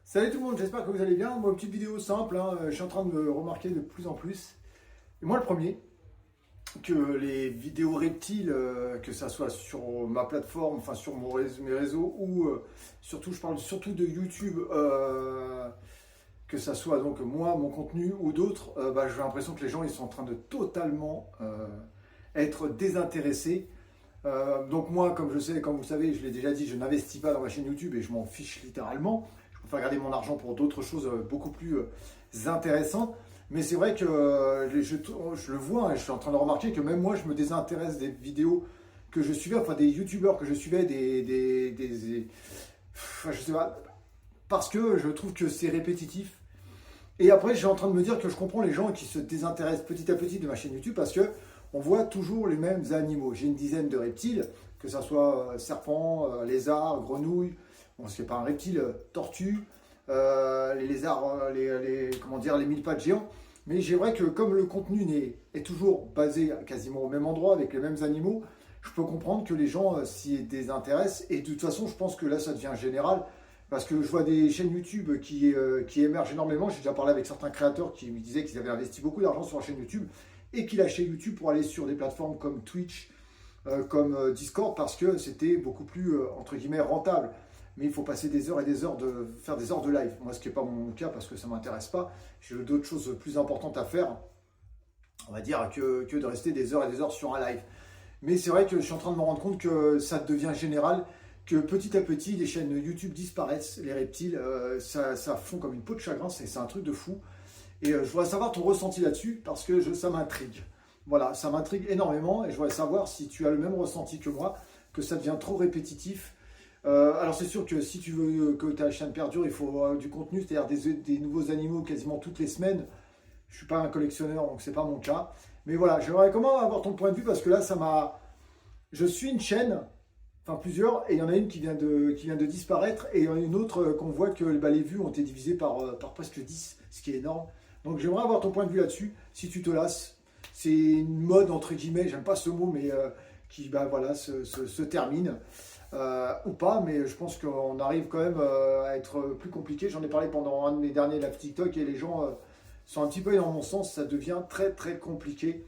Salut tout le monde, j'espère que vous allez bien. Moi, petite vidéo simple, hein, je suis en train de me remarquer de plus en plus. Et moi, le premier, que les vidéos reptiles, que ça soit sur ma plateforme, enfin sur mes réseaux, ou surtout, je parle surtout de YouTube, que ça soit donc moi, mon contenu ou d'autres, j'ai l'impression que les gens ils sont en train de totalement être désintéressés. Donc moi, comme je sais, comme vous savez, je l'ai déjà dit, je n'investis pas dans ma chaîne YouTube et je m'en fiche littéralement. Je préfère garder mon argent pour d'autres choses beaucoup plus intéressantes. Mais c'est vrai que je le vois, hein, je suis en train de remarquer que même moi, je me désintéresse des vidéos que je suivais, enfin des youtubeurs que je suivais, enfin, je sais pas, parce que je trouve que c'est répétitif. Et après, je suis en train de me dire que je comprends les gens qui se désintéressent petit à petit de ma chaîne YouTube parce que on voit toujours les mêmes animaux. J'ai une dizaine de reptiles, que ce soit serpents, lézards, grenouilles, bon, ce n'est pas un reptile, tortues, les lézards, comment dire, les mille pattes géants. Mais j'ai vrai que comme le contenu est toujours basé quasiment au même endroit, avec les mêmes animaux, je peux comprendre que les gens s'y désintéressent. Et de toute façon, je pense que là, ça devient général. Parce que je vois des chaînes YouTube qui émergent énormément. J'ai déjà parlé avec certains créateurs qui me disaient qu'ils avaient investi beaucoup d'argent sur la chaîne YouTube et qu'ils lâchaient YouTube pour aller sur des plateformes comme Twitch, comme Discord, parce que c'était beaucoup plus, entre guillemets, rentable. Mais il faut passer des heures et des heures faire des heures de live. Moi, ce qui n'est pas mon cas parce que ça ne m'intéresse pas. J'ai d'autres choses plus importantes à faire, on va dire, que de rester des heures et des heures sur un live. Mais c'est vrai que je suis en train de me rendre compte que ça devient général, que petit à petit, les chaînes YouTube disparaissent, les reptiles, ça fond comme une peau de chagrin, c'est un truc de fou. Et je voudrais savoir ton ressenti là-dessus, parce que ça m'intrigue. Voilà, ça m'intrigue énormément, et je voudrais savoir si tu as le même ressenti que moi, que ça devient trop répétitif. Alors c'est sûr que si tu veux que ta chaîne perdure, il faut du contenu, c'est-à-dire des nouveaux animaux quasiment toutes les semaines. Je ne suis pas un collectionneur, donc c'est pas mon cas. Mais voilà, j'aimerais comment avoir ton point de vue, parce que là, ça m'a... Je suis une chaîne, enfin plusieurs, et il y en a une qui vient de disparaître, et il y en a une autre qu'on voit que les vues ont été divisées par presque 10, ce qui est énorme. Donc j'aimerais avoir ton point de vue là-dessus, si tu te lasses. C'est une mode, entre guillemets, j'aime pas ce mot, mais qui voilà, se termine, ou pas, mais je pense qu'on arrive quand même à être plus compliqué. J'en ai parlé pendant un de mes derniers live TikTok, et les gens sont un petit peu dans mon sens, ça devient très très compliqué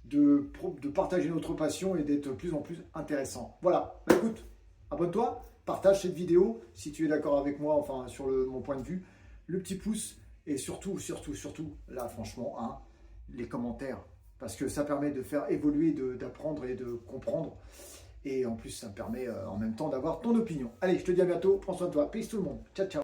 de partager notre passion et d'être de plus en plus intéressant. Voilà, bah écoute, abonne-toi, partage cette vidéo si tu es d'accord avec moi, enfin sur mon point de vue, le petit pouce et surtout, là franchement, hein, les commentaires, parce que ça permet de faire évoluer, d'apprendre et de comprendre. Et en plus, ça me permet en même temps d'avoir ton opinion. Allez, je te dis à bientôt, prends soin de toi, peace tout le monde, ciao ciao.